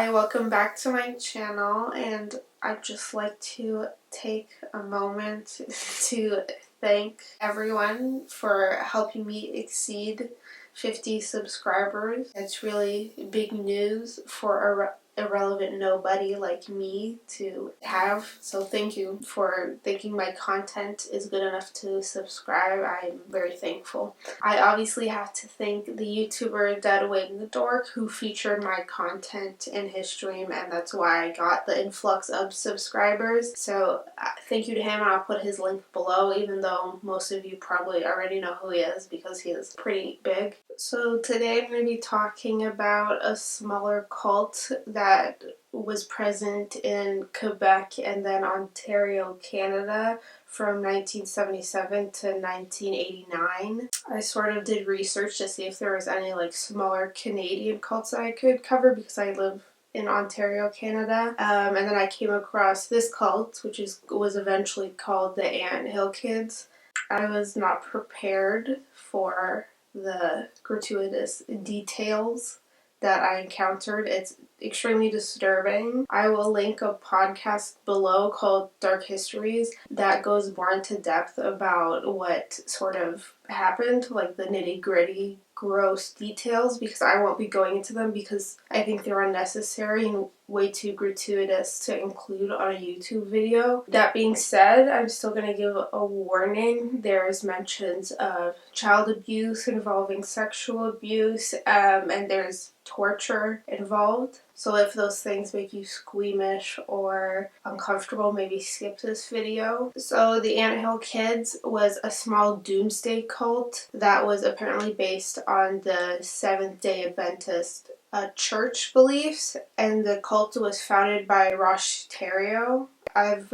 Hi, welcome back to my channel, and I'd just like to take a moment to thank everyone for helping me exceed 50 subscribers. It's really big news for a irrelevant nobody like me to have, so thank you for thinking my content is good enough to subscribe. I'm very thankful. I obviously have to thank the YouTuber Dead Away the Dork, who featured my content in his stream, and that's why I got the influx of subscribers. So thank you to him, and I'll put his link below, even though most of you probably already know who he is because he is pretty big. So today I'm going to be talking about a smaller cult that was present in Quebec and then Ontario, Canada from 1977 to 1989. I sort of did research to see if there was any smaller Canadian cults that I could cover because I live in Ontario, Canada. And then I came across this cult, which was eventually called the Anthill Kids. I was not prepared for the gratuitous details that I encountered. It's extremely disturbing. I will link a podcast below called Dark Histories that goes more into depth about what sort of happened, like the nitty-gritty gross details, because I won't be going into them because I think they're unnecessary and way too gratuitous to include on a YouTube video. That being said, I'm still going to give a warning. There's mentions of child abuse involving sexual abuse, and there's torture involved. So if those things make you squeamish or uncomfortable, maybe skip this video. So the Anthill Kids was a small doomsday cult that was apparently based on the Seventh-day Adventist church beliefs, and the cult was founded by Roch Thériault. I've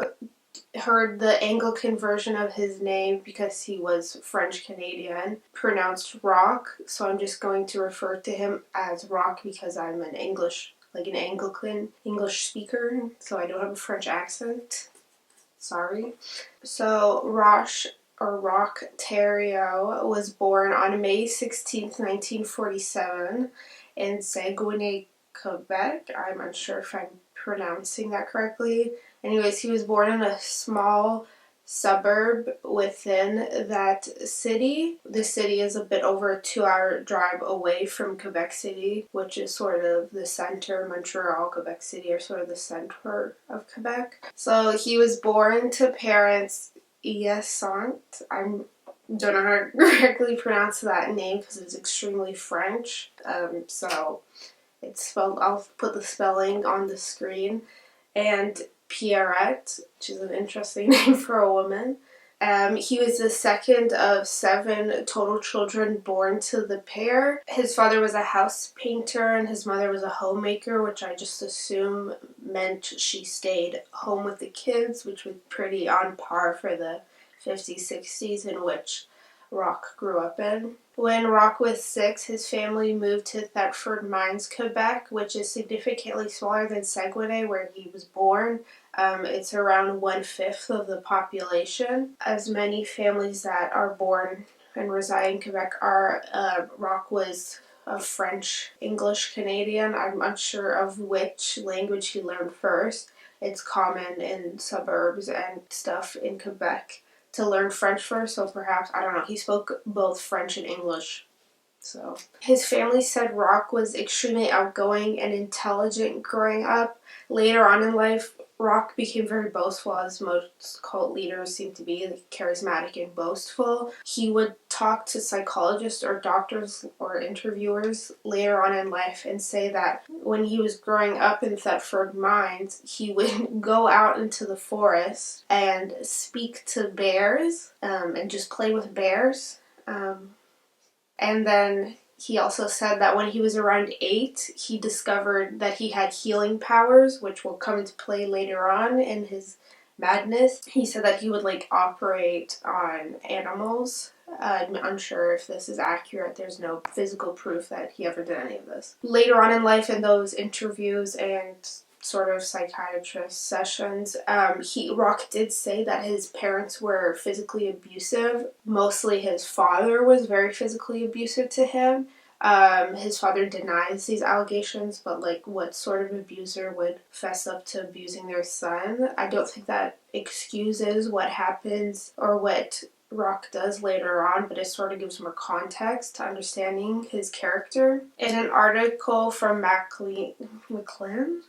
heard the Anglican version of his name because he was French-Canadian, pronounced Roch, so I'm just going to refer to him as Roch because I'm an Anglican English speaker, so I don't have a French accent. Sorry. So Roch Thériault was born on May 16th, 1947 in Saguenay, Quebec. I'm unsure if I'm pronouncing that correctly. Anyways, he was born in a small suburb within that city. The city is a bit over a 2-hour drive away from Quebec City, which is sort of the center. Montreal, Quebec City are sort of the center of Quebec. So he was born to parents Hyacinthe. I don't know how to correctly pronounce that name because it's extremely French. So it's spelled, I'll put the spelling on the screen, and Pierrette, which is an interesting name for a woman. He was the second of 7 total children born to the pair. His father was a house painter and his mother was a homemaker, which I just assume meant she stayed home with the kids, which was pretty on par for the 50s, 60s in which Roch grew up in. When Roch was 6, his family moved to Thetford Mines, Quebec, which is significantly smaller than Saguenay, where he was born. It's around 1/5 of the population. As many families that are born and reside in Quebec are, Roch was a French, English Canadian. I'm unsure of which language he learned first. It's common in suburbs and stuff in Quebec to learn French first, so perhaps, I don't know, he spoke both French and English. So his family said Roch was extremely outgoing and intelligent growing up. Later on in life, Roch became very boastful, as most cult leaders seem to be, charismatic and boastful. He would talk to psychologists or doctors or interviewers later on in life and say that when he was growing up in Thetford Mines, he would go out into the forest and speak to bears and just play with bears. And then he also said that when he was around 8, he discovered that he had healing powers, which will come into play later on in his madness. He said that he would operate on animals. I'm unsure if this is accurate. There's no physical proof that he ever did any of this. Later on in life, in those interviews and sort of psychiatrist sessions, Roch did say that his parents were physically abusive. Mostly his father was very physically abusive to him. His father denies these allegations, but like, what sort of abuser would fess up to abusing their son? I don't think that excuses what happens or what Roch does later on, but it sort of gives more context to understanding his character. In an article from Maclean?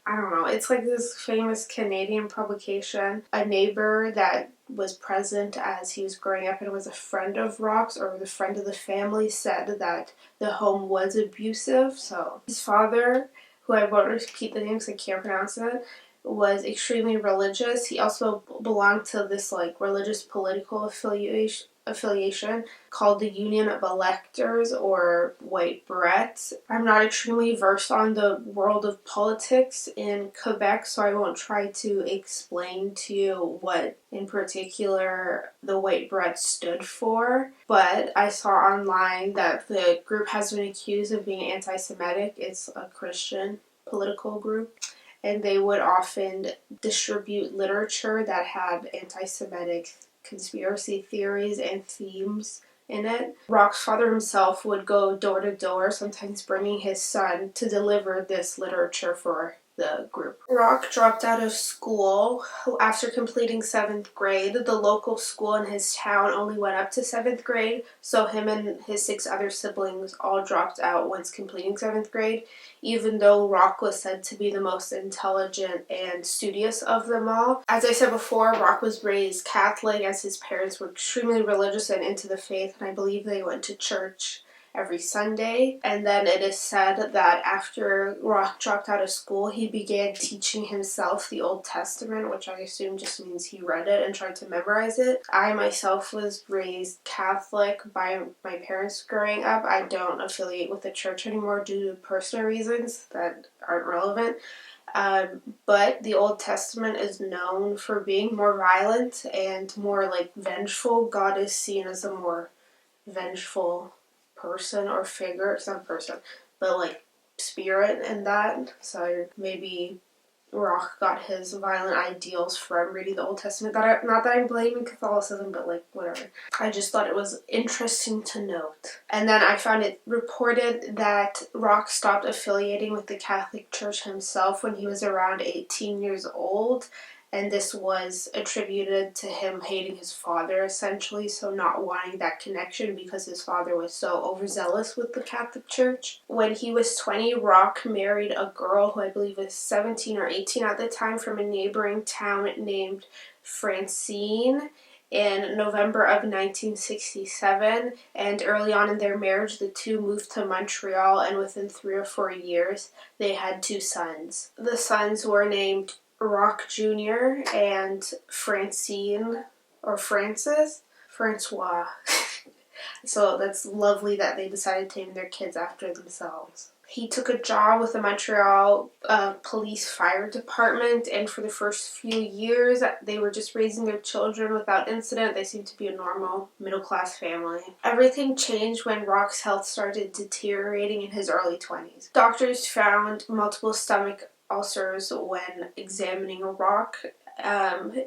I don't know. It's like this famous Canadian publication. A neighbor that was present as he was growing up and was a friend of Roch's, or the friend of the family, said that the home was abusive. So his father, who I won't repeat the name because I can't pronounce it, was extremely religious. He also belonged to this like religious political affiliation called the Union of Electors, or White Berets. I'm not extremely versed on the world of politics in Quebec, so I won't try to explain to you what in particular the White Berets stood for, but I saw online that the group has been accused of being anti-Semitic. It's a Christian political group, and they would often distribute literature that had anti-Semitic conspiracy theories and themes in it. Roch's father himself would go door to door, sometimes bringing his son to deliver this literature for the group. Roch dropped out of school after completing 7th grade. The local school in his town only went up to 7th grade, so him and his 6 other siblings all dropped out once completing 7th grade, even though Roch was said to be the most intelligent and studious of them all. As I said before, Roch was raised Catholic, as his parents were extremely religious and into the faith, and I believe they went to church every Sunday. And then it is said that after Roch dropped out of school, he began teaching himself the Old Testament, which I assume just means he read it and tried to memorize it. I myself was raised Catholic by my parents growing up. I don't affiliate with the church anymore due to personal reasons that aren't relevant. But the Old Testament is known for being more violent and more like vengeful. God is seen as a more vengeful person or figure. It's not a person, but like spirit in that. So maybe Roch got his violent ideals from reading the Old Testament. Not that I'm blaming Catholicism, but like whatever. I just thought it was interesting to note. And then I found it reported that Roch stopped affiliating with the Catholic Church himself when he was around 18 years old. And this was attributed to him hating his father, essentially, so not wanting that connection because his father was so overzealous with the Catholic Church. When he was 20, Roch married a girl who I believe was 17 or 18 at the time from a neighboring town named Francine in November of 1967, and early on in their marriage, the two moved to Montreal, and within 3 or 4 years, they had 2 sons. The sons were named Roch Jr. and Francine, or Francois. So that's lovely that they decided to name their kids after themselves. He took a job with the Montreal Police Fire Department, and for the first few years, they were just raising their children without incident. They seemed to be a normal middle-class family. Everything changed when Roch's health started deteriorating in his early 20s. Doctors found multiple stomach ulcers when examining Roch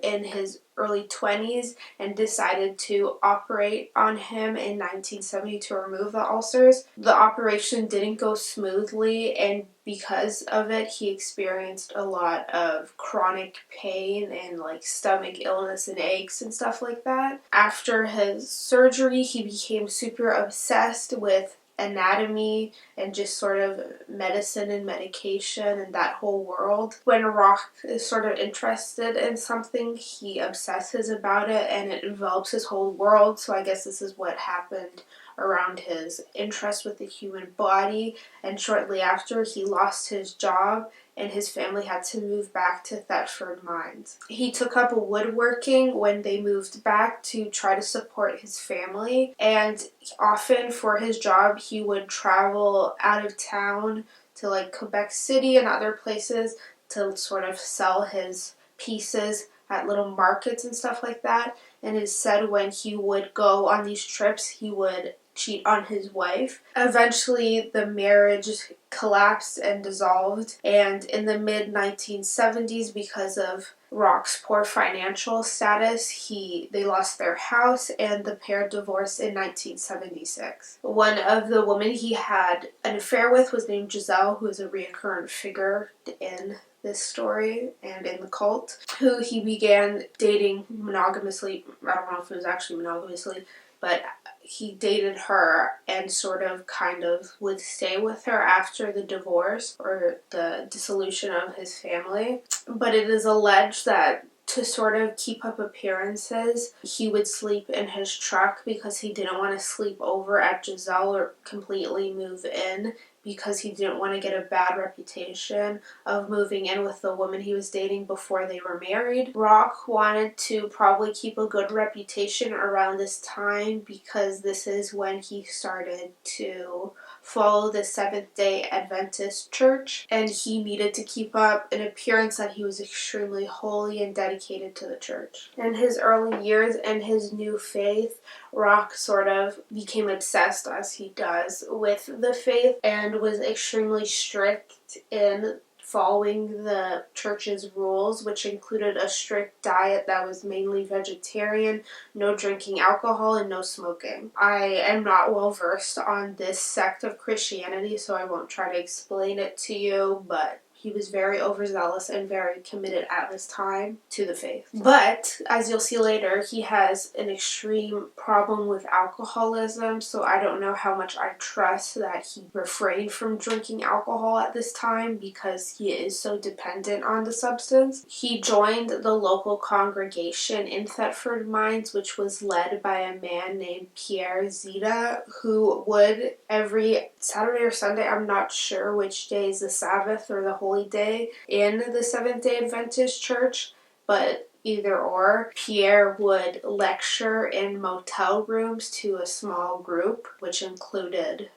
in his early 20s, and decided to operate on him in 1970 to remove the ulcers. The operation didn't go smoothly, and because of it, he experienced a lot of chronic pain and like stomach illness and aches and stuff like that. After his surgery, he became super obsessed with anatomy and just sort of medicine and medication and that whole world. When Roch is sort of interested in something, he obsesses about it and it envelops his whole world. So I guess this is what happened around his interest with the human body, and shortly after he lost his job and his family had to move back to Thetford Mines. He took up woodworking when they moved back to try to support his family, and often for his job he would travel out of town to like Quebec City and other places to sort of sell his pieces at little markets and stuff like that. And it is said when he would go on these trips, he would cheat on his wife. Eventually, the marriage collapsed and dissolved, and in the mid-1970s, because of Roch's poor financial status, they lost their house, and the pair divorced in 1976. One of the women he had an affair with was named Giselle, who is a recurrent figure in this story and in the cult, who he began dating monogamously. I don't know if it was actually monogamously, but he dated her and sort of kind of would stay with her after the divorce or the dissolution of his family. But it is alleged that to sort of keep up appearances, he would sleep in his truck because he didn't want to sleep over at Giselle or completely move in, because he didn't want to get a bad reputation of moving in with the woman he was dating before they were married. Roch wanted to probably keep a good reputation around this time because this is when he started to follow the Seventh-day Adventist church, and he needed to keep up an appearance that he was extremely holy and dedicated to the church. In his early years and his new faith, Roch sort of became obsessed, as he does, with the faith and was extremely strict in following the church's rules, which included a strict diet that was mainly vegetarian, no drinking alcohol, and no smoking. I am not well versed on this sect of Christianity, so I won't try to explain it to you, but he was very overzealous and very committed at this time to the faith. But, as you'll see later, he has an extreme problem with alcoholism, so I don't know how much I trust that he refrained from drinking alcohol at this time because he is so dependent on the substance. He joined the local congregation in Thetford Mines, which was led by a man named Pierre Zita, who would every Saturday or Sunday, I'm not sure which day is the Sabbath or the Holy Day in the Seventh-day Adventist Church, but either or, Pierre would lecture in motel rooms to a small group, which included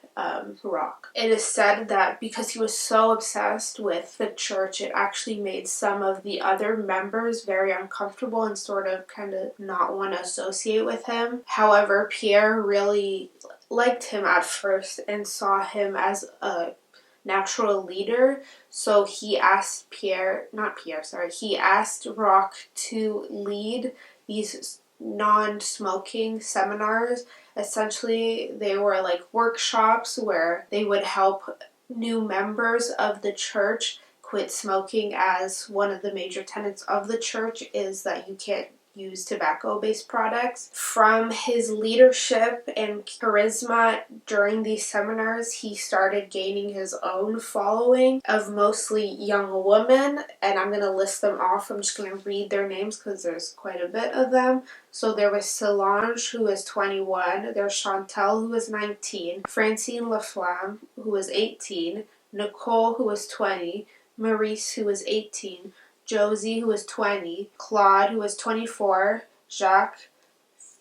Roch. It is said that because he was so obsessed with the church, it actually made some of the other members very uncomfortable and sort of kind of not want to associate with him. He really liked him at first and saw him as a natural leader, so he asked Roch to lead these non-smoking seminars. Essentially, they were like workshops where they would help new members of the church quit smoking, as one of the major tenets of the church is that you can't use tobacco-based products. From his leadership and charisma during these seminars, he started gaining his own following of mostly young women, and I'm going to list them off. I'm just going to read their names because there's quite a bit of them. So there was Solange, who was 21, there's Chantel, who was 19, Francine Laflamme, who was 18, Nicole, who was 20, Maurice, who was 18, Josie, who was 20, Claude, who was 24, Jacques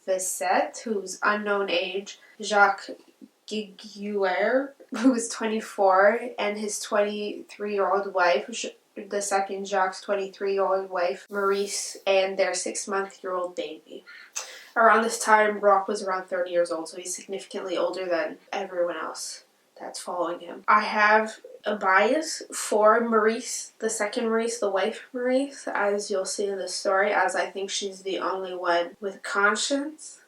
Fessette, who's unknown age, Jacques Giguère, who was 24, and his 23-year-old wife, the second Jacques' 23-year-old wife, Maurice, and their 6-month-old baby. Around this time, Roch was around 30 years old, so he's significantly older than everyone else that's following him. I have a bias for Maurice, the second Maurice, the wife Maurice, as you'll see in the story, as I think she's the only one with conscience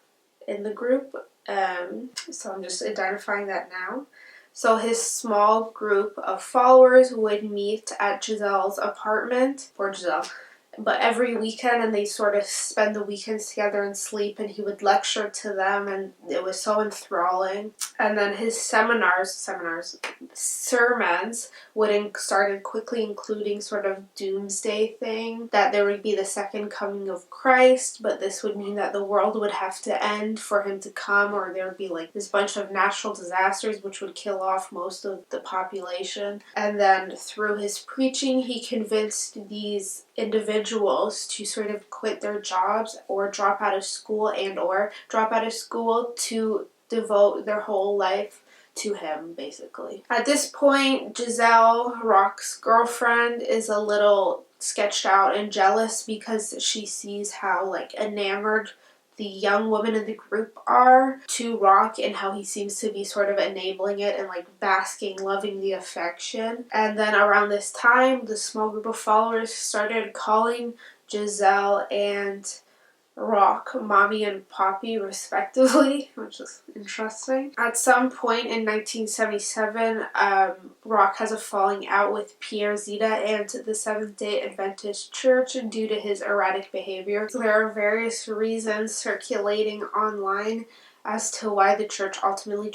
in the group. So I'm just identifying that now. So his small group of followers would meet at Giselle's apartment, for Giselle, but every weekend, and they sort of spend the weekends together and sleep, and he would lecture to them, and it was so enthralling. And then his sermons started quickly including sort of doomsday thing, that there would be the second coming of Christ, but this would mean that the world would have to end for him to come, or there would be like this bunch of natural disasters which would kill off most of the population. And then through his preaching, he convinced these individuals to sort of quit their jobs or drop out of school to devote their whole life to him, basically. At this point, Giselle, Roch's girlfriend, is a little sketched out and jealous because she sees how enamored the young women in the group are to Roch and how he seems to be sort of enabling it and basking, loving the affection. And then around this time, the small group of followers started calling Giselle and Roch, Mommy and Poppy, respectively, which is interesting. At some point in 1977, Roch has a falling out with Pierre Zita and the Seventh-day Adventist Church due to his erratic behavior. There are various reasons circulating online as to why the church ultimately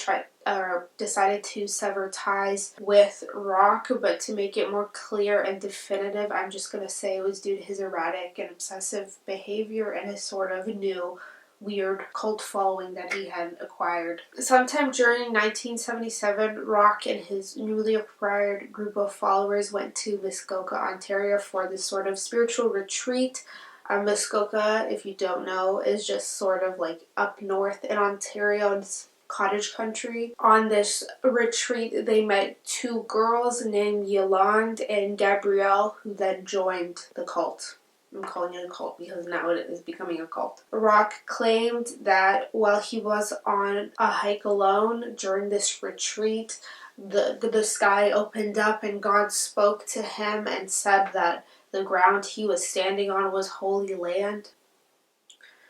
decided to sever ties with Roch, but to make it more clear and definitive, I'm just going to say it was due to his erratic and obsessive behavior and his sort of new weird cult following that he had acquired. Sometime during 1977, Roch and his newly acquired group of followers went to Muskoka, Ontario for this sort of spiritual retreat. Muskoka, if you don't know, is just sort of like up north in Ontario. It's cottage country. On this retreat, they met two girls named Yolande and Gabrielle, who then joined the cult. I'm calling it a cult because now it is becoming a cult. Roch claimed that while he was on a hike alone during this retreat, the sky opened up and God spoke to him and said that the ground he was standing on was holy land.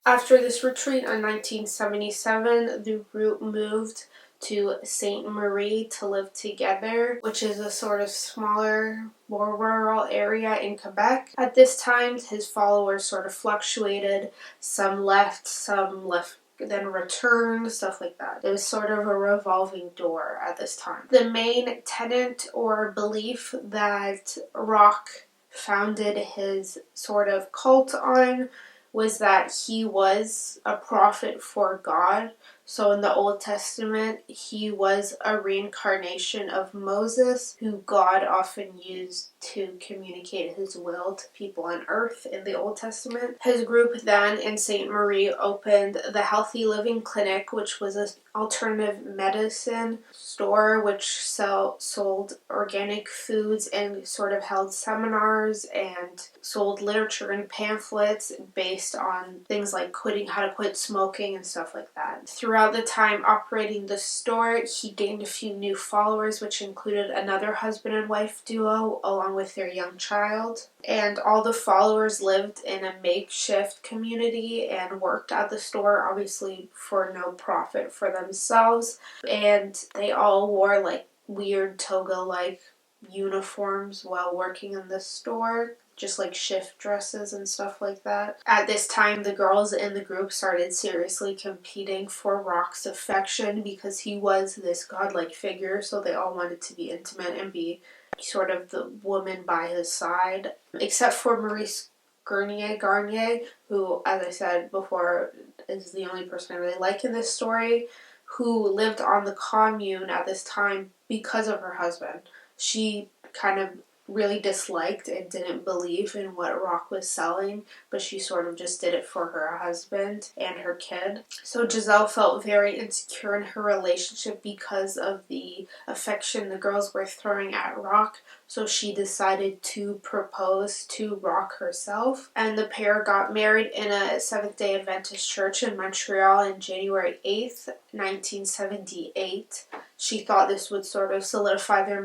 After this retreat in 1977, the group moved to Ste. Marie to live together, which is a sort of smaller, more rural area in Quebec. At this time, his followers sort of fluctuated. Some left, then returned, stuff like that. It was sort of a revolving door at this time. The main tenet or belief that Roch founded his sort of cult on was that he was a prophet for God. So in the Old Testament, he was a reincarnation of Moses, who God often used to communicate his will to people on earth in the Old Testament. His group then in Ste. Marie opened the Healthy Living Clinic, which was an alternative medicine store which sold organic foods and sort of held seminars and sold literature and pamphlets based on things like how to quit smoking and stuff like that. Throughout the time operating the store, he gained a few new followers, which included another husband and wife duo along with their young child. And all the followers lived in a makeshift community and worked at the store, obviously for no profit for themselves. And they all wore like weird toga-like uniforms while working in the store, just like shift dresses and stuff like that. At this time, the girls in the group started seriously competing for Roch's affection because he was this godlike figure, so they all wanted to be intimate and be sort of the woman by his side. Except for Maurice Garnier, who, as I said before, is the only person I really like in this story, who lived on the commune at this time because of her husband. She kind of really disliked and didn't believe in what Roch was selling, but she sort of just did it for her husband and her kid. So Giselle felt very insecure in her relationship because of the affection the girls were throwing at Roch, so she decided to propose to Roch herself, and the pair got married in a Seventh-day Adventist church in Montreal on January 8th, 1978. She thought this would sort of solidify their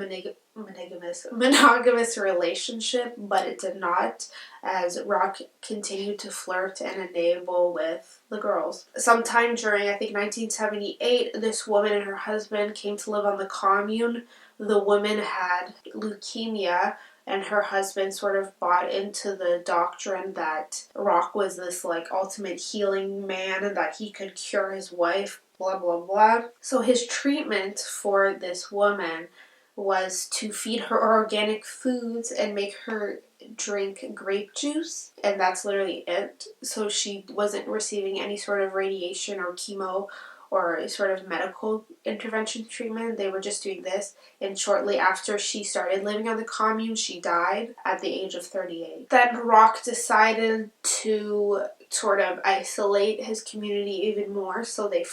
monogamous relationship, but it did not, as Roch continued to flirt and enable with the girls. Sometime during, I think, 1978, this woman and her husband came to live on the commune. The woman had leukemia, and her husband sort of bought into the doctrine that Roch was this like ultimate healing man and that he could cure his wife, blah blah blah. So his treatment for this woman was to feed her organic foods and make her drink grape juice, and that's literally it. So she wasn't receiving any sort of radiation or chemo or sort of medical intervention treatment. They were just doing this, and shortly after she started living on the commune, she died at the age of 38. Then Roch decided to sort of isolate his community even more, so he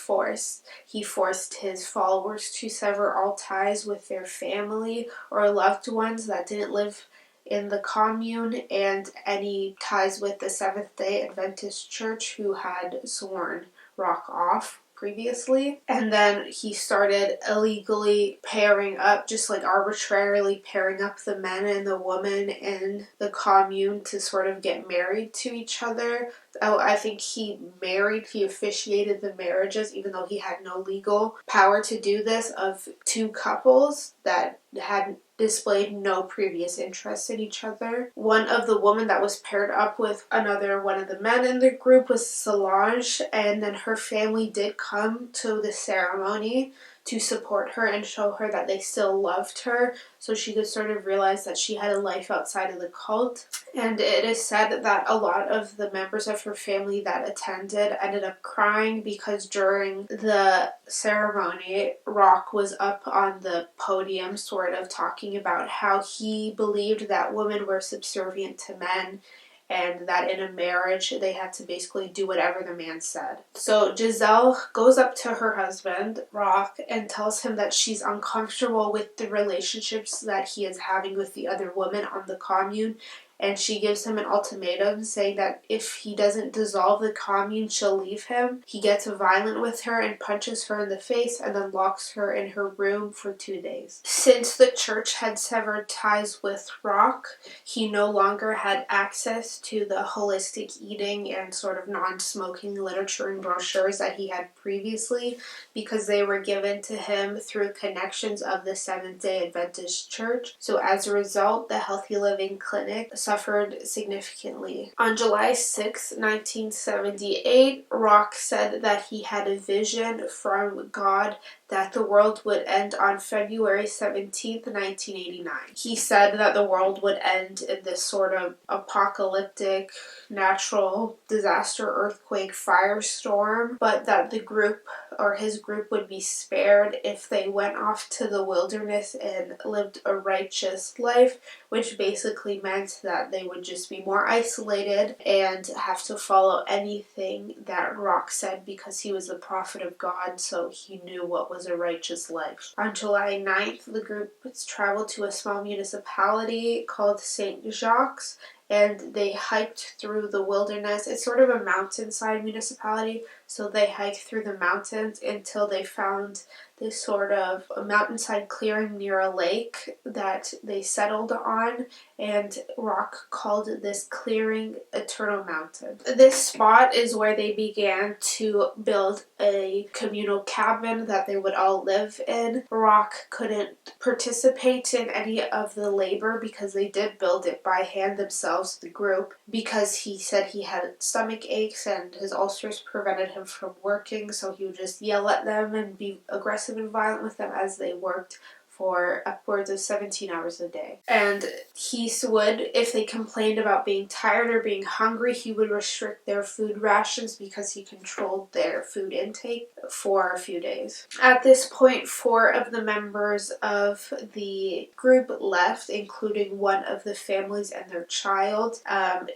forced his followers to sever all ties with their family or loved ones that didn't live in the commune, and any ties with the Seventh-day Adventist Church, who had sworn Roch off previously. And then he started illegally pairing up, just like arbitrarily pairing up the men and the women in the commune to sort of get married to each other. Oh, I think he officiated the marriages, even though he had no legal power to do this, of two couples that had displayed no previous interest in each other. One of the women that was paired up with one of the men in the group was Solange, and then her family did come to the ceremony to support her and show her that they still loved her, so she could sort of realize that she had a life outside of the cult. And it is said that a lot of the members of her family that attended ended up crying because during the ceremony, Roch was up on the podium sort of talking about how he believed that women were subservient to men, and that in a marriage they had to basically do whatever the man said. So Giselle goes up to her husband, Roch, and tells him that she's uncomfortable with the relationships that he is having with the other women on the commune, and she gives him an ultimatum saying that if he doesn't dissolve the commune, she'll leave him. He gets violent with her and punches her in the face and then locks her in her room for 2 days. Since the church had severed ties with Roch, he no longer had access to the holistic eating and sort of non-smoking literature and brochures that he had previously, because they were given to him through connections of the Seventh-day Adventist Church. So as a result, the Healthy Living Clinic suffered significantly. On July 6, 1978, Roch said that he had a vision from God that the world would end on February 17th, 1989. He said that the world would end in this sort of apocalyptic natural disaster, earthquake, firestorm, but that the group, or his group, would be spared if they went off to the wilderness and lived a righteous life, which basically meant that they would just be more isolated and have to follow anything that Roch said because he was the prophet of God, so he knew what was a righteous life. On July 9th, the group traveled to a small municipality called St. Jacques, and they hiked through the wilderness. It's sort of a mountainside municipality, so they hiked through the mountains until they found this sort of a mountainside clearing near a lake that they settled on, and Roch called this clearing Eternal Mountain. This spot is where they began to build a communal cabin that they would all live in. Roch couldn't participate in any of the labor because they did build it by hand themselves, the group, because he said he had stomach aches and his ulcers prevented him from working, so he would just yell at them and be aggressive and violent with them as they worked for upwards of 17 hours a day. And he would, if they complained about being tired or being hungry, he would restrict their food rations because he controlled their food intake for a few days. At this point, 4 of the members of the group left, including one of the families and their child.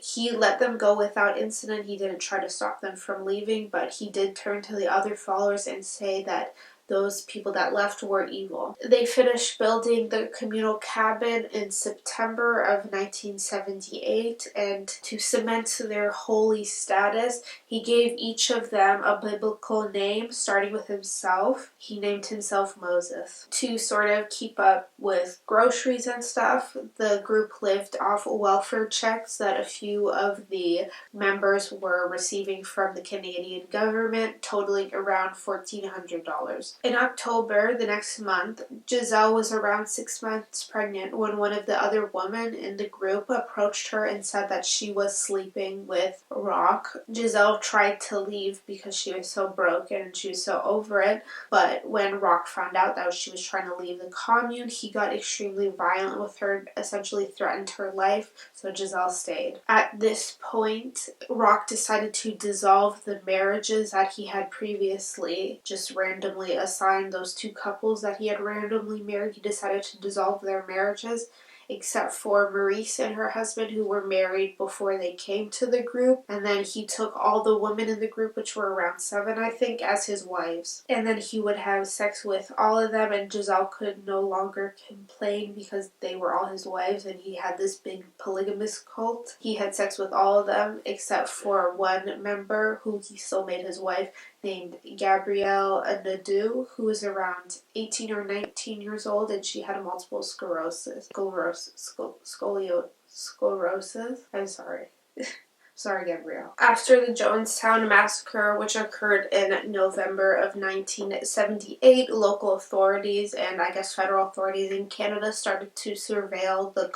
He let them go without incident. He didn't try to stop them from leaving, but he did turn to the other followers and say that those people that left were evil. They finished building the communal cabin in September of 1978, and to cement their holy status, he gave each of them a biblical name, starting with himself. He named himself Moses. To sort of keep up with groceries and stuff, the group lived off welfare checks that a few of the members were receiving from the Canadian government, totaling around $1,400. In October, the next month, Giselle was around 6 months pregnant when one of the other women in the group approached her and said that she was sleeping with Roch. Giselle tried to leave because she was so broken and she was so over it, but when Roch found out that she was trying to leave the commune, he got extremely violent with her, essentially threatened her life, so Giselle stayed. At this point, Roch decided to dissolve the marriages that he had previously just randomly assigned. Those 2 couples that he had randomly married, he decided to dissolve their marriages, except for Maurice and her husband, who were married before they came to the group. And then he took all the women in the group, which were around 7, I think, as his wives. And then he would have sex with all of them, and Giselle could no longer complain because they were all his wives, and he had this big polygamous cult. He had sex with all of them, except for one member who he still made his wife, named Gabrielle Nadeau, who was around 18 or 19 years old, and she had multiple sclerosis. I'm sorry. Sorry, Gabrielle. After the Jonestown Massacre, which occurred in November of 1978, local authorities and I guess federal authorities in Canada started to surveil the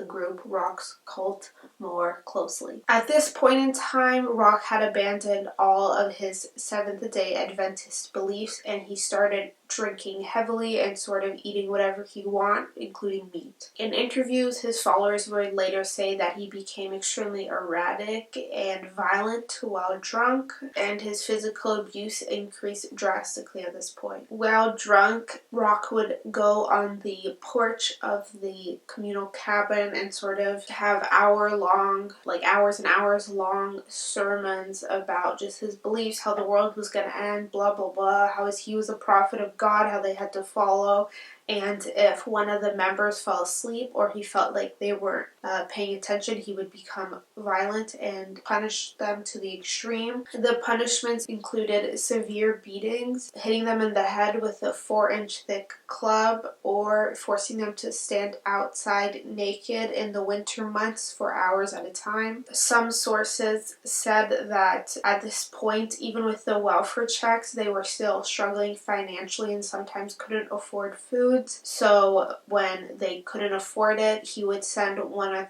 group Roch's cult, more closely. At this point in time, Roch had abandoned all of his Seventh-day Adventist beliefs, and he started drinking heavily and sort of eating whatever he wanted, including meat. In interviews, his followers would later say that he became extremely erratic and violent while drunk, and his physical abuse increased drastically at this point. While drunk, Roch would go on the porch of the communal cabin and sort of have hours and hours long sermons about just his beliefs, how the world was going to end, blah blah blah, how he was a prophet of God, how they had to follow, and if one of the members fell asleep or he felt like they weren't paying attention, he would become violent and punish them to the extreme. The punishments included severe beatings, hitting them in the head with a 4-inch thick club, or forcing them to stand outside naked in the winter months for hours at a time. Some sources said that at this point, even with the welfare checks, they were still struggling financially and sometimes couldn't afford food. So when they couldn't afford it, he would send one of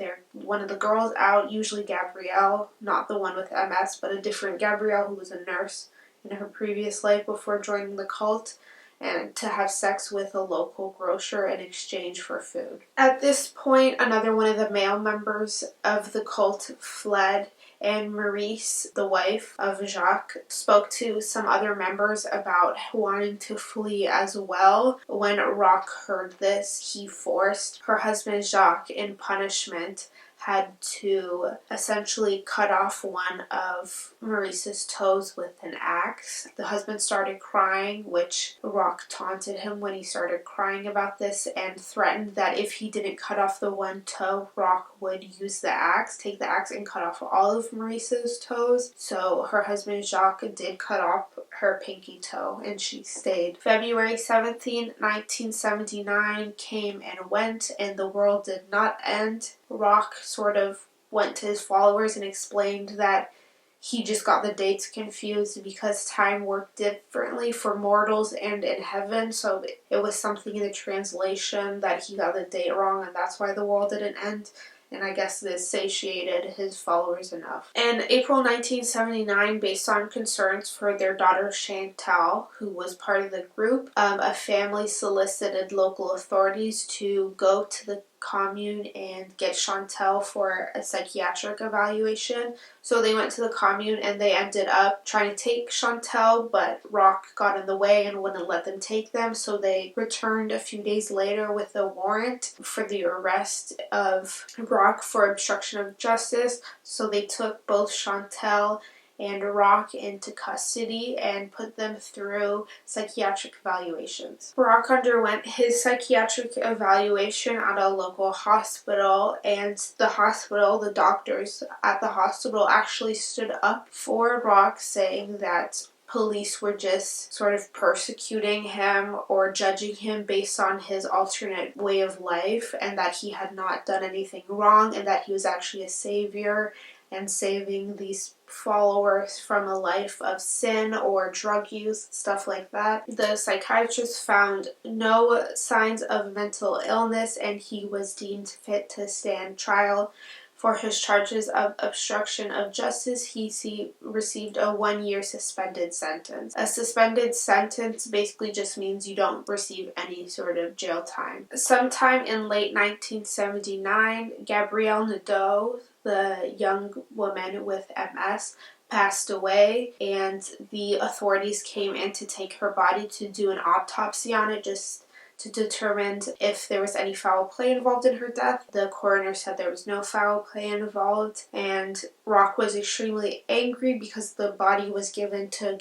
the girls out, usually Gabrielle, not the one with MS, but a different Gabrielle who was a nurse in her previous life before joining the cult, and to have sex with a local grocer in exchange for food. At this point, another one of the male members of the cult fled, and Maurice, the wife of Jacques, spoke to some other members about wanting to flee as well. When Roch heard this, he forced her husband Jacques, in punishment, had to essentially cut off one of Maurice's toes with an axe. The husband started crying, which Roch taunted him when he started crying about this, and threatened that if he didn't cut off the one toe, Roch would take the axe and cut off all of Maurice's toes. So her husband Jacques did cut off her pinky toe, and she stayed. February 17, 1979 came and went, and the world did not end. Roch sort of went to his followers and explained that he just got the dates confused because time worked differently for mortals and in heaven, so it was something in the translation that he got the date wrong, and that's why the world didn't end. And I guess this satiated his followers enough. In April 1979, based on concerns for their daughter Chantal, who was part of the group, a family solicited local authorities to go to the commune and get Chantal for a psychiatric evaluation. So they went to the commune and they ended up trying to take Chantal, but Roch got in the way and wouldn't let them take them. So they returned a few days later with a warrant for the arrest of Roch for obstruction of justice. So they took both Chantal and Roch into custody and put them through psychiatric evaluations. Roch underwent his psychiatric evaluation at a local hospital, and the doctors at the hospital actually stood up for Roch, saying that police were just sort of persecuting him or judging him based on his alternate way of life, and that he had not done anything wrong, and that he was actually a savior and saving these followers from a life of sin or drug use, stuff like that. The psychiatrist found no signs of mental illness, and he was deemed fit to stand trial. For his charges of obstruction of justice, he received a 1-year suspended sentence. A suspended sentence basically just means you don't receive any sort of jail time. Sometime in late 1979, Gabrielle Nadeau, the young woman with MS, passed away, and the authorities came in to take her body to do an autopsy on it, just to determine if there was any foul play involved in her death. The coroner said there was no foul play involved, and Roch was extremely angry because the body was given to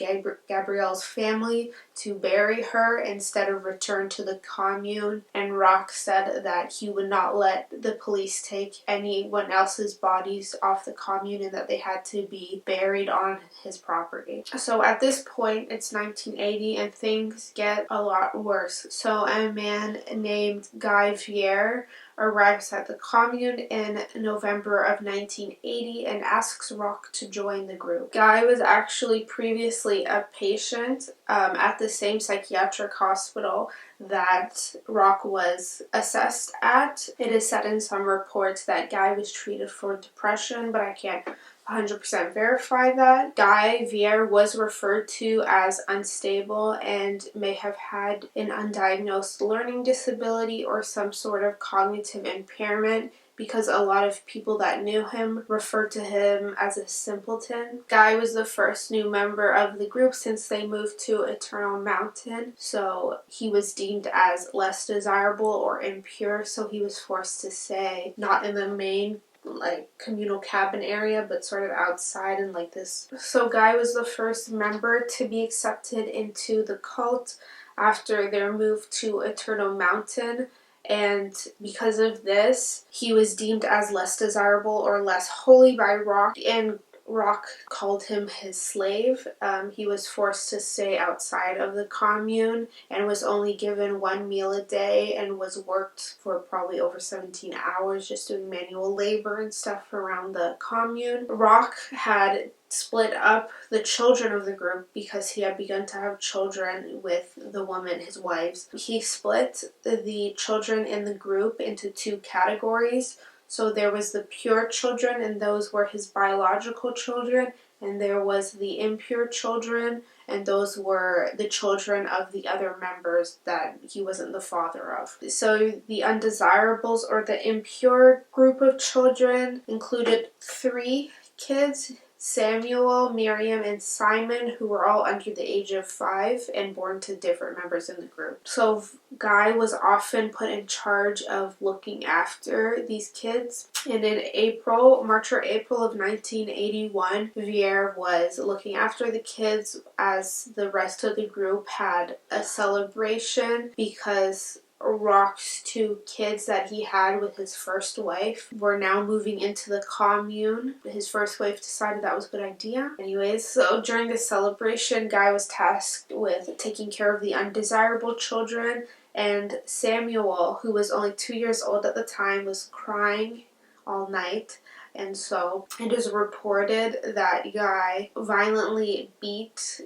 Gabrielle's family to bury her instead of return to the commune, and Roch said that he would not let the police take anyone else's bodies off the commune and that they had to be buried on his property. So at this point, it's 1980 and things get a lot worse. So a man named Guy Vier arrives at the commune in November of 1980 and asks Roch to join the group. Guy was actually previously a patient at the same psychiatric hospital that Roch was assessed at. It is said in some reports that Guy was treated for depression, but I can't 100% verify that. Guy Vier was referred to as unstable and may have had an undiagnosed learning disability or some sort of cognitive impairment, because a lot of people that knew him referred to him as a simpleton. Guy was the first new member of the group since they moved to Eternal Mountain, so he was deemed as less desirable or impure, so he was forced to stay not in the main communal cabin area, but sort of outside in this. So Guy was the first member to be accepted into the cult after their move to Eternal Mountain, and because of this, he was deemed as less desirable or less holy by Roch, and Roch called him his slave. He was forced to stay outside of the commune and was only given one meal a day and was worked for probably over 17 hours just doing manual labor and stuff around the commune. Roch had split up the children of the group because he had begun to have children with the woman, his wives. He split the children in the group into two categories. So there was the pure children, and those were his biological children, and there was the impure children, and those were the children of the other members that he wasn't the father of. So the undesirables, or the impure group of children, included 3 kids: Samuel, Miriam, and Simon, who were all under the age of 5 and born to different members in the group. So Guy was often put in charge of looking after these kids. And in March or April of 1981, Vier was looking after the kids as the rest of the group had a celebration because Roch's 2 kids that he had with his first wife were now moving into the commune. His first wife decided that was a good idea. Anyways, so during the celebration, Guy was tasked with taking care of the undesirable children, and Samuel, who was only 2 years old at the time, was crying all night. And so it is reported that Guy violently beat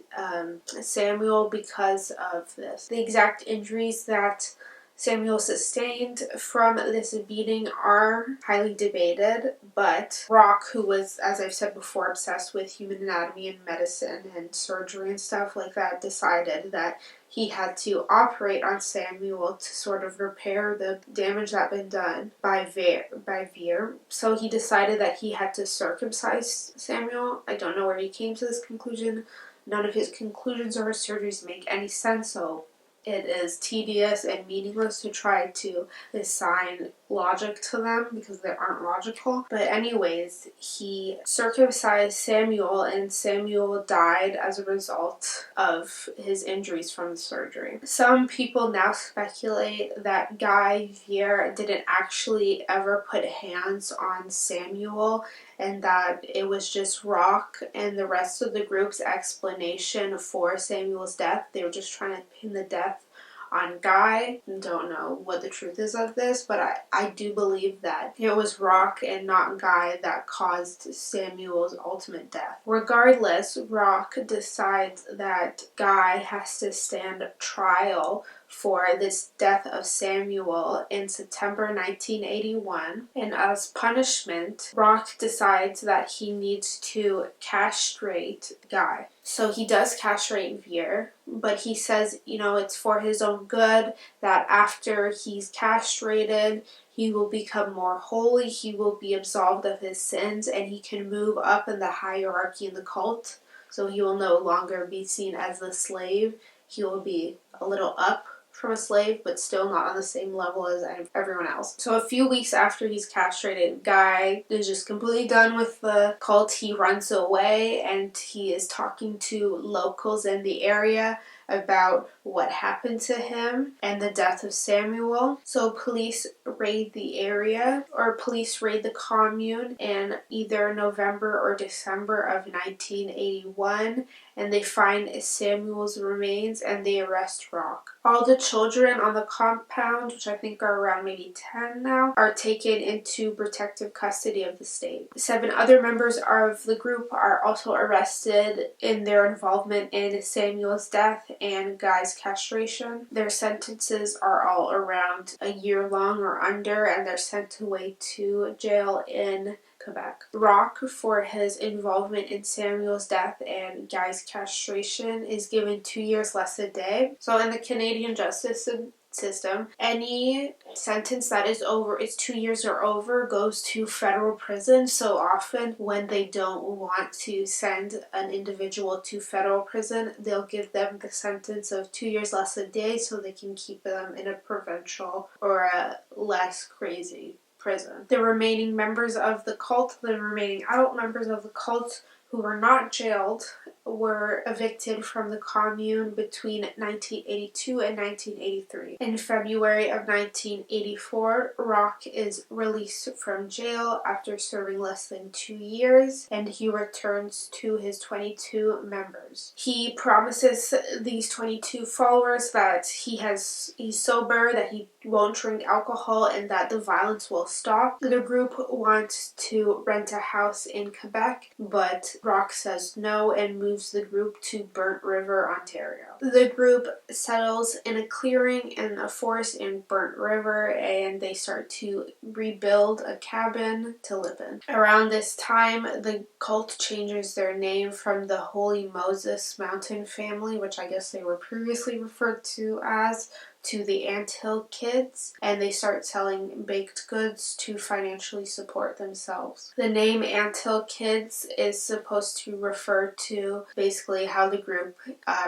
Samuel because of this. The exact injuries that Samuel sustained from this beating are highly debated, but Roch, who was, as I've said before, obsessed with human anatomy and medicine and surgery and stuff like that, decided that he had to operate on Samuel to sort of repair the damage that had been done by Vier. So he decided that he had to circumcise Samuel. I don't know where he came to this conclusion. None of his conclusions or his surgeries make any sense, so it is tedious and meaningless to try to assign logic to them because they aren't logical. But anyways, he circumcised Samuel, and Samuel died as a result of his injuries from the surgery. Some people now speculate that Guy Vier didn't actually ever put hands on Samuel, and that it was just Roch and the rest of the group's explanation for Samuel's death. They were just trying to pin the death on Guy. Don't know what the truth is of this, but I do believe that it was Roch and not Guy that caused Samuel's ultimate death. Regardless, Roch decides that Guy has to stand trial for this death of Samuel in September 1981, and as punishment, Roch decides that he needs to castrate Guy. So he does castrate Vier, but he says, it's for his own good, that after he's castrated, he will become more holy, he will be absolved of his sins, and he can move up in the hierarchy in the cult. So he will no longer be seen as the slave, he will be a little up from a slave, but still not on the same level as everyone else. So a few weeks after he's castrated, Guy is just completely done with the cult. He runs away and he is talking to locals in the area about what happened to him and the death of Samuel. So police raid the area, or police raid the commune in either November or December of 1981, and they find Samuel's remains and they arrest Roch. All the children on the compound, which I think are around maybe 10 now, are taken into protective custody of the state. 7 other members of the group are also arrested in their involvement in Samuel's death and Guy's castration. Their sentences are all around a year long or under, and they're sent away to jail in Quebec. Roch, for his involvement in Samuel's death and Guy's castration, is given 2 years less a day. So in the Canadian justice system, any sentence that is over, it's 2 years or over, goes to federal prison. So often when they don't want to send an individual to federal prison, they'll give them the sentence of 2 years less a day so they can keep them in a provincial or a less crazy prison. The remaining members of the cult, the remaining adult members of the cult who were not jailed, were evicted from the commune between 1982 and 1983. In February of 1984, Roch is released from jail after serving less than 2 years, and he returns to his 22 members. He promises these 22 followers that he's sober, that he won't drink alcohol, and that the violence will stop. The group wants to rent a house in Quebec, but Roch says no and moves the group to Burnt River, Ontario. The group settles in a clearing in a forest in Burnt River, and they start to rebuild a cabin to live in. Around this time, the cult changes their name from the Holy Moses Mountain family, which I guess they were previously referred to as, to the Anthill Kids, and they start selling baked goods to financially support themselves. The name Anthill Kids is supposed to refer to basically how the group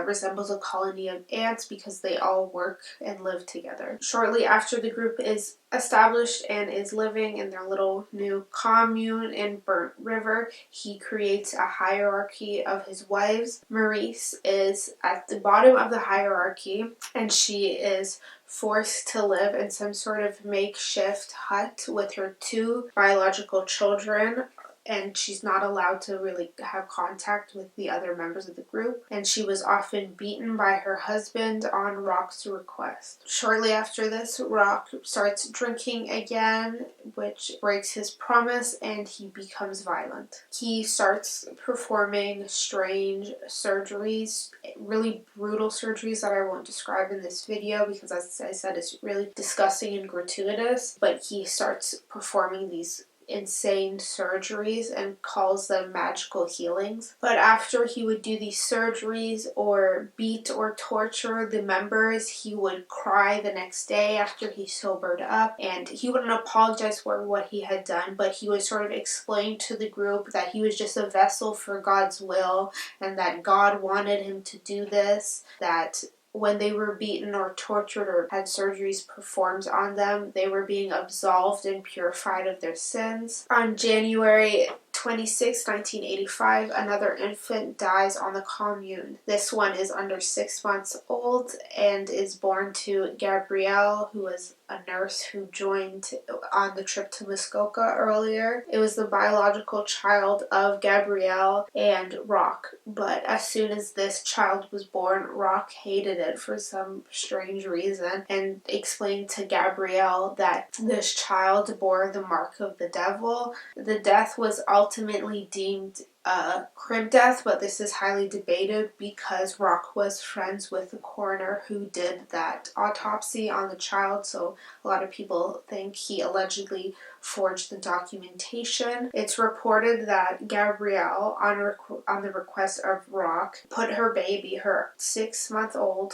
resembles a colony of ants because they all work and live together. Shortly after the group is established and is living in their little new commune in Burnt River, he creates a hierarchy of his wives. Maurice is at the bottom of the hierarchy, and she is forced to live in some sort of makeshift hut with her 2 biological children, and she's not allowed to really have contact with the other members of the group, and she was often beaten by her husband on Roch's request. Shortly after this, Roch starts drinking again, which breaks his promise, and he becomes violent. He starts performing strange surgeries, really brutal surgeries that I won't describe in this video because, as I said, it's really disgusting and gratuitous, but he starts performing these insane surgeries and calls them magical healings. But after he would do these surgeries or beat or torture the members, he would cry the next day after he sobered up, and he wouldn't apologize for what he had done, but he would sort of explain to the group that he was just a vessel for God's will and that God wanted him to do this, that when they were beaten or tortured or had surgeries performed on them, they were being absolved and purified of their sins. On January 26, 1985, another infant dies on the commune. This one is under 6 months old and is born to Gabrielle, who was a nurse who joined on the trip to Muskoka earlier. It was the biological child of Gabrielle and Roch, but as soon as this child was born, Roch hated it for some strange reason and explained to Gabrielle that this child bore the mark of the devil. The death was ultimately deemed a crime death, but this is highly debated because Roch was friends with the coroner who did that autopsy on the child, so a lot of people think he allegedly forged the documentation. It's reported that Gabrielle, on the request of Roch, put her baby, her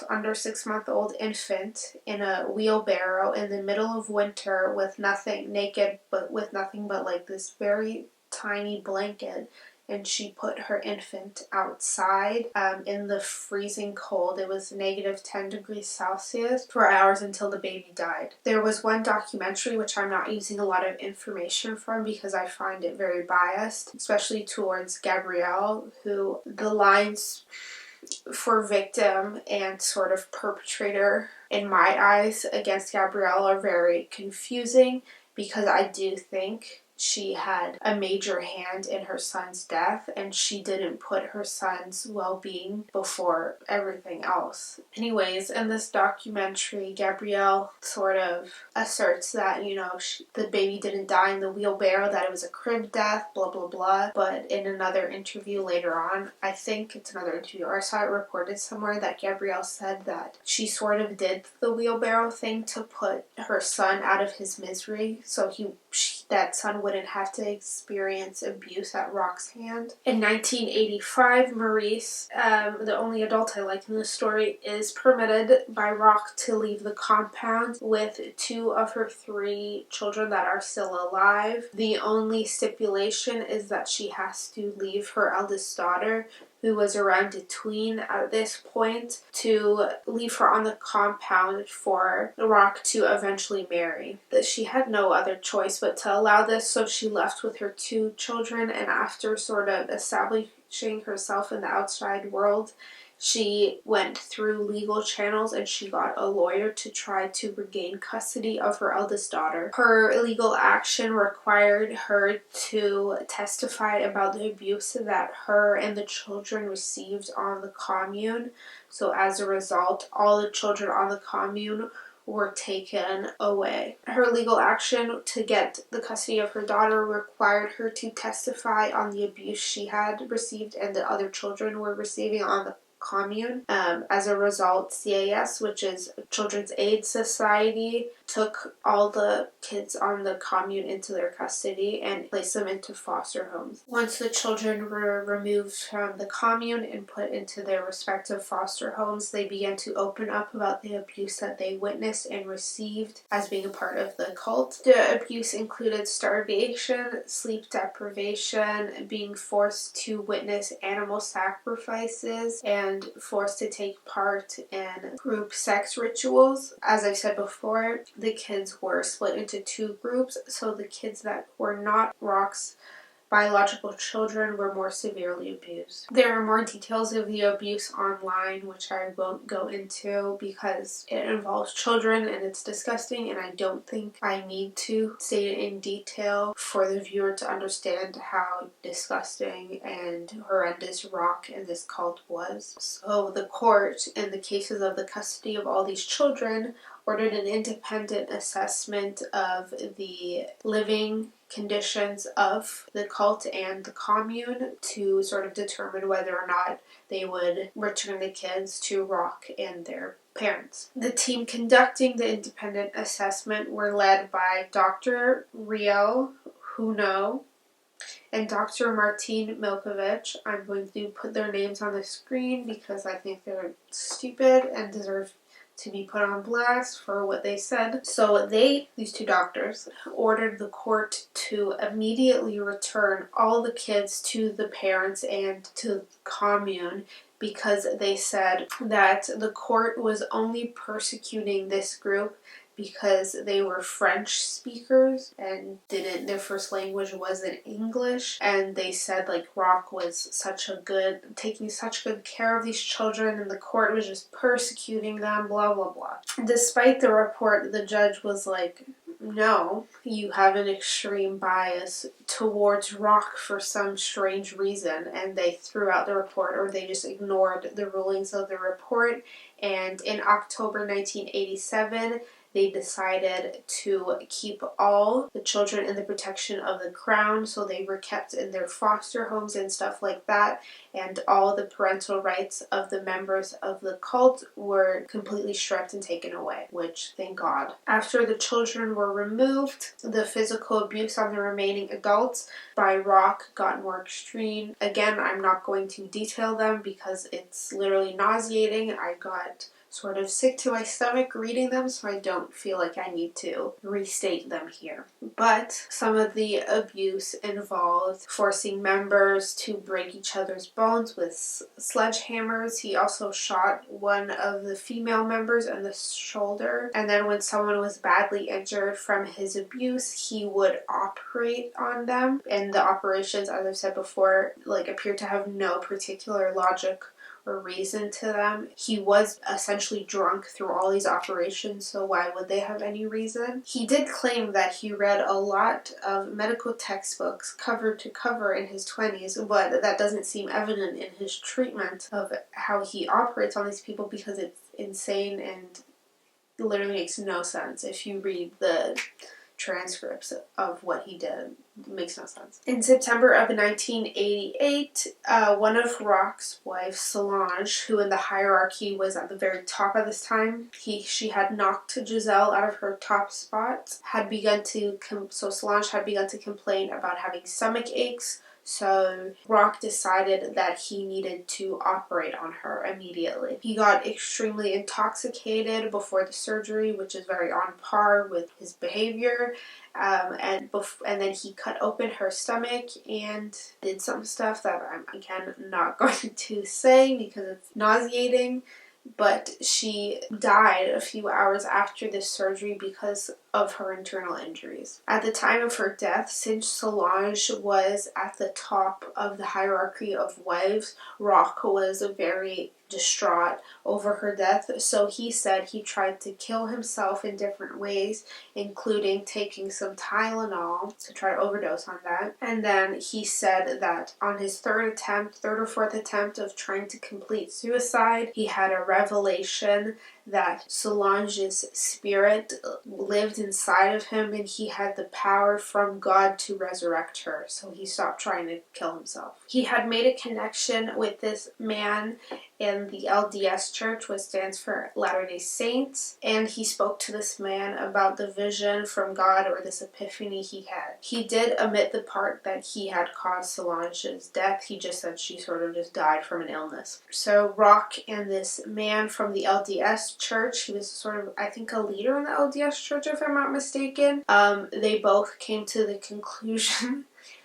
under 6 month old infant, in a wheelbarrow in the middle of winter with nothing, naked, but with nothing but like this very tiny blanket and she put her infant outside in the freezing cold. It was -10 degrees Celsius for hours until the baby died. There was one documentary, which I'm not using a lot of information from because I find it very biased, especially towards Gabrielle, who the lines for victim and sort of perpetrator in my eyes against Gabrielle are very confusing, because I do think she had a major hand in her son's death and she didn't put her son's well-being before everything else. Anyways, in this documentary, Gabrielle sort of asserts that, the baby didn't die in the wheelbarrow, that it was a crib death, blah blah blah. But in another interview later on, I think it's another interview, or I saw it reported somewhere, that Gabrielle said that she sort of did the wheelbarrow thing to put her son out of his misery, so that son wouldn't have to experience abuse at Roch's hand. In 1985, Maurice, the only adult I like in the story, is permitted by Roch to leave the compound with 2 of her 3 children that are still alive. The only stipulation is that she has to leave her eldest daughter, who was around a tween at this point, to leave her on the compound for Roch to eventually marry. She had no other choice but to allow this, so she left with her 2 children, and after sort of establishing herself in the outside world, she went through legal channels and she got a lawyer to try to regain custody of her eldest daughter. Her legal action required her to testify about the abuse that her and the children received on the commune. So as a result, all the children on the commune were taken away. Her legal action to get the custody of her daughter required her to testify on the abuse she had received and the other children were receiving on the commune. As a result, CAS, which is Children's Aid Society, took all the kids on the commune into their custody and placed them into foster homes. Once the children were removed from the commune and put into their respective foster homes, they began to open up about the abuse that they witnessed and received as being a part of the cult. The abuse included starvation, sleep deprivation, being forced to witness animal sacrifices, and forced to take part in group sex rituals. As I've said before, the kids were split into 2 groups, so the kids that were not Roch's biological children were more severely abused. There are more details of the abuse online, which I won't go into because it involves children and it's disgusting, and I don't think I need to say it in detail for the viewer to understand how disgusting and horrendous Roch and this cult was. So the court, in the cases of the custody of all these children, ordered an independent assessment of the living conditions of the cult and the commune to sort of determine whether or not they would return the kids to Roch and their parents. The team conducting the independent assessment were led by Dr. Thériault, and Dr. Martin Milkovich. I'm going to put their names on the screen because I think they're stupid and deserve to be put on blast for what they said. So these 2 doctors, ordered the court to immediately return all the kids to the parents and to the commune, because they said that the court was only persecuting this group because they were French speakers and their first language wasn't English, and they said Roch was taking such good care of these children and the court was just persecuting them, blah blah blah. Despite the report, the judge was like, no, you have an extreme bias towards Roch for some strange reason, and they threw out the report, or they just ignored the rulings of the report. And in October 1987, they decided to keep all the children in the protection of the crown, so they were kept in their foster homes and stuff like that, and all the parental rights of the members of the cult were completely stripped and taken away, which, thank God. After the children were removed, the physical abuse on the remaining adults by Roch got more extreme. Again, I'm not going to detail them because it's literally nauseating. I got sort of sick to my stomach reading them, so I don't feel like I need to restate them here. But some of the abuse involved forcing members to break each other's bones with sledgehammers. He also shot one of the female members in the shoulder, and then when someone was badly injured from his abuse, he would operate on them. And the operations, as I've said before, appeared to have no particular logic or reason to them. He was essentially drunk through all these operations, so why would they have any reason? He did claim that he read a lot of medical textbooks cover to cover in his 20s, but that doesn't seem evident in his treatment of how he operates on these people, because it's insane and literally makes no sense if you read the transcripts of what he did. It makes no sense. In September of 1988, one of Roch's wives, Solange, who in the hierarchy was at the very top at this time, she had knocked Giselle out of her top spot, so Solange had begun to complain about having stomach aches. So Roch decided that he needed to operate on her immediately. He got extremely intoxicated before the surgery, which is very on par with his behavior. And then he cut open her stomach and did some stuff that I'm, again, not going to say because it's nauseating. But she died a few hours after this surgery because of her internal injuries. At the time of her death, since Solange was at the top of the hierarchy of wives, Roch was very distraught over her death, so he said he tried to kill himself in different ways, including taking some Tylenol to try to overdose on that. And then he said that on his third or fourth attempt of trying to complete suicide, he had a revelation that Solange's spirit lived inside of him and he had the power from God to resurrect her, so he stopped trying to kill himself. He had made a connection with this man in the LDS Church, which stands for Latter-day Saints, and he spoke to this man about the vision from God, or this epiphany he had. He did omit the part that he had caused Solange's death. He just said she sort of just died from an illness. So Roch and this man from the LDS Church, he was sort of, I think, a leader in the LDS Church, if I'm not mistaken, they both came to the conclusion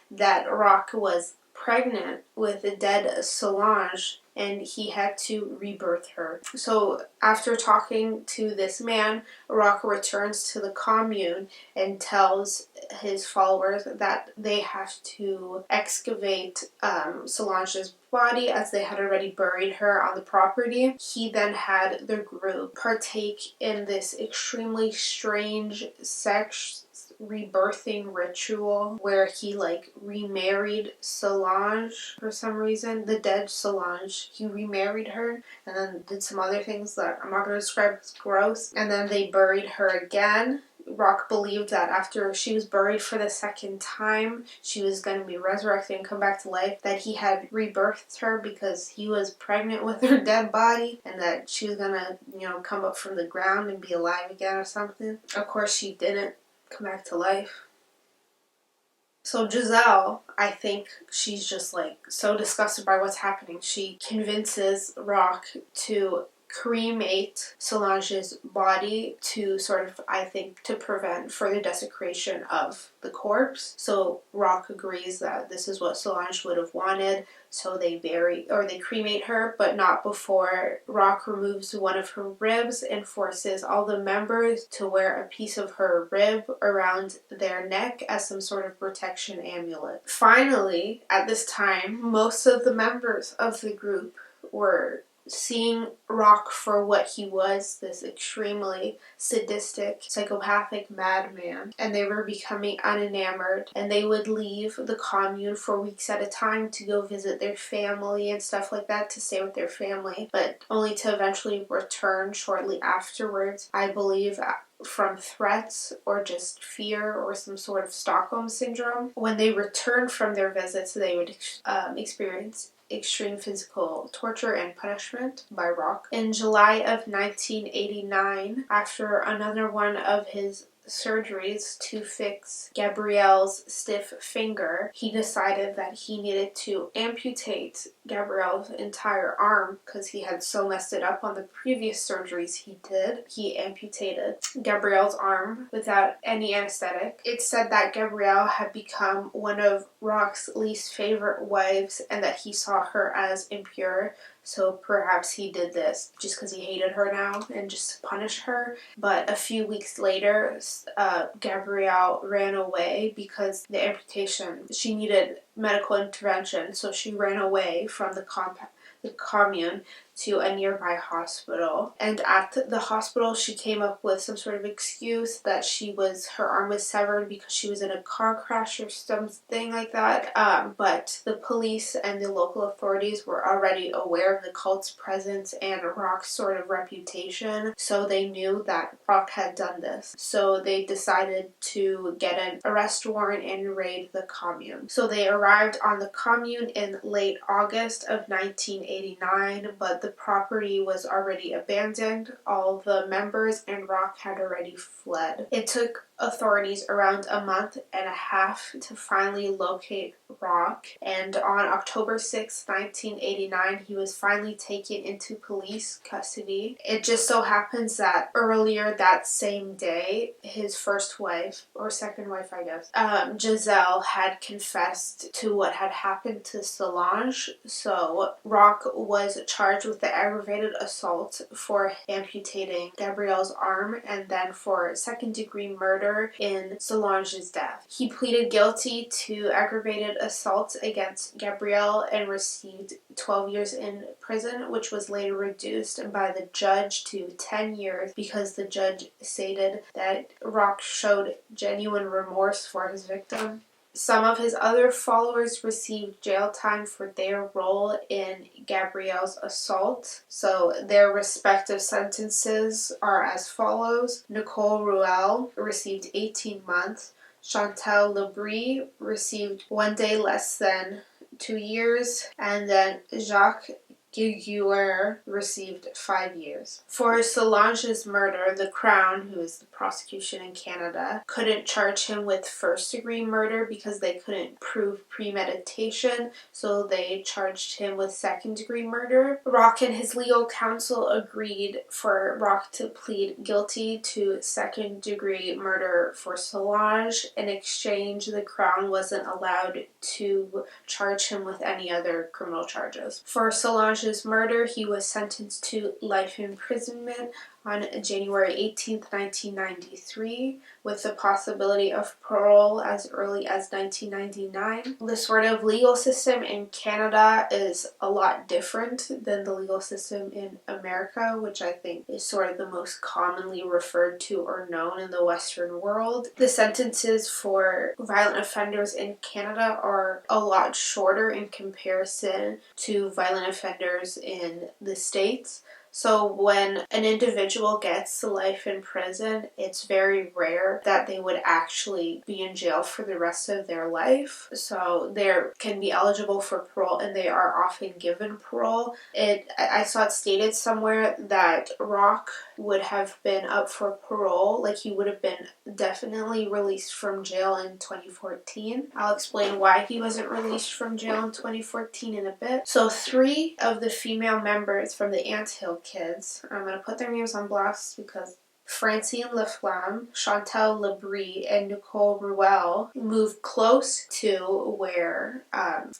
that Roch was pregnant with a dead Solange, and he had to rebirth her. So after talking to this man, Roch returns to the commune and tells his followers that they have to excavate Solange's body, as they had already buried her on the property. He then had the group partake in this extremely strange sex rebirthing ritual where he remarried Solange for some reason, the dead Solange. He remarried her and then did some other things that I'm not going to describe as gross, and then they buried her again. Roch believed that after she was buried for the second time, she was going to be resurrected and come back to life, that he had rebirthed her because he was pregnant with her dead body, and that she was going to, come up from the ground and be alive again or something. Of course, she didn't come back to life. So Giselle, I think she's just so disgusted by what's happening. She convinces Roch to cremate Solange's body to to prevent further desecration of the corpse. So Roch agrees that this is what Solange would have wanted, so they cremate her, but not before Roch removes one of her ribs and forces all the members to wear a piece of her rib around their neck as some sort of protection amulet. Finally, at this time, most of the members of the group were seeing Roch for what he was, this extremely sadistic, psychopathic madman, and they were becoming unenamored, and they would leave the commune for weeks at a time to go visit their family and stuff like that, to stay with their family, but only to eventually return shortly afterwards, I believe, from threats or just fear or some sort of Stockholm syndrome. When they returned from their visits, they would experience extreme physical torture and punishment by Roch. In July of 1989, after another one of his surgeries to fix Gabrielle's stiff finger, he decided that he needed to amputate Gabrielle's entire arm because he had so messed it up on the previous surgeries he did. He amputated Gabrielle's arm without any anesthetic. It's said that Gabrielle had become one of Roch's least favorite wives and that he saw her as impure. So perhaps he did this just because he hated her now and just to punish her. But a few weeks later, Gabrielle ran away because the amputation, she needed medical intervention. So she ran away from the commune to a nearby hospital. And at the hospital, she came up with some sort of excuse that her arm was severed because she was in a car crash or something like that. But the police and the local authorities were already aware of the cult's presence and Roch's sort of reputation, so they knew that Roch had done this. So they decided to get an arrest warrant and raid the commune. So they arrived on the commune in late August of 1989, but the property was already abandoned. All the members and Roch had already fled. It took authorities around a month and a half to finally locate Roch, and on October 6, 1989, he was finally taken into police custody. It just so happens that earlier that same day, his first wife, or second wife I guess, Giselle had confessed to what had happened to Solange, so Roch was charged with the aggravated assault for amputating Gabrielle's arm and then for second-degree murder in Solange's death. He pleaded guilty to aggravated assault against Gabrielle and received 12 years in prison, which was later reduced by the judge to 10 years because the judge stated that Roch showed genuine remorse for his victim. Some of his other followers received jail time for their role in Gabrielle's assault. So their respective sentences are as follows. Nicole Ruel received 18 months. Chantal Labrie received 1 day less than 2 years. And then Jacques Guiguer received 5 years. For Solange's murder, the Crown, who is the prosecution in Canada, couldn't charge him with first-degree murder because they couldn't prove premeditation, so they charged him with second-degree murder. Roch and his legal counsel agreed for Roch to plead guilty to second-degree murder for Solange. In exchange, the Crown wasn't allowed to charge him with any other criminal charges. For Solange's murder, he was sentenced to life imprisonment on January 18, 1993, with the possibility of parole as early as 1999. The sort of legal system in Canada is a lot different than the legal system in America, which I think is sort of the most commonly referred to or known in the Western world. The sentences for violent offenders in Canada are a lot shorter in comparison to violent offenders in the States. So when an individual gets life in prison, it's very rare that they would actually be in jail for the rest of their life. So they can be eligible for parole, and they are often given parole. I saw it stated somewhere that Roch would have been up for parole, like he would have been definitely released from jail in 2014. I'll explain why he wasn't released from jail in 2014 in a bit. So 3 of the female members from the Anthill Kids, I'm going to put their names on blast because Francine Laflamme, Chantal Labrie, and Nicole Ruel moved close to where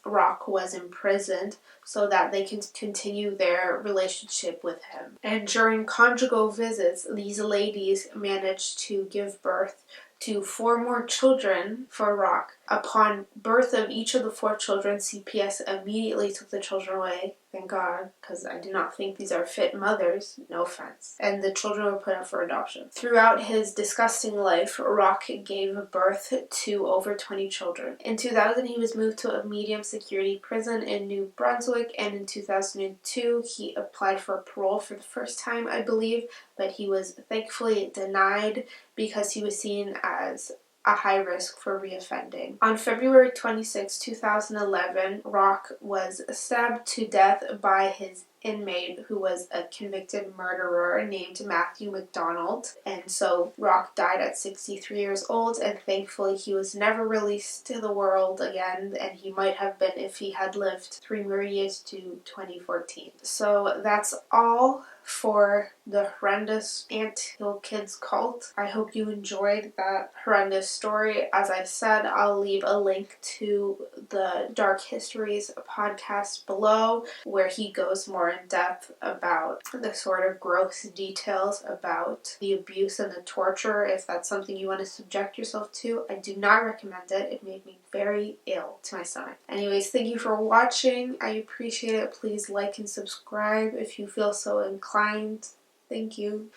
Roch was imprisoned so that they can continue their relationship with him. And during conjugal visits, these ladies managed to give birth to 4 more children for Roch. Upon birth of each of the 4 children, CPS immediately took the children away. Thank God, because I do not think these are fit mothers. No offense. And the children were put up for adoption. Throughout his disgusting life, Roch gave birth to over 20 children. In 2000, he was moved to a medium security prison in New Brunswick, and in 2002, he applied for parole for the first time, I believe, but he was thankfully denied because he was seen as a high risk for reoffending. On February 26, 2011, Roch was stabbed to death by his inmate who was a convicted murderer named Matthew McDonald. And so Roch died at 63 years old, and thankfully he was never released to the world again, and he might have been if he had lived 3 more years to 2014. So that's all for the horrendous Anthill Kids cult. I hope you enjoyed that horrendous story. As I said, I'll leave a link to the Dark Histories podcast below, where he goes more in depth about the sort of gross details about the abuse and the torture. If that's something you want to subject yourself to, I do not recommend it. It made me very ill to my stomach. Anyways, thank you for watching. I appreciate it. Please like and subscribe if you feel so inclined. Thank you.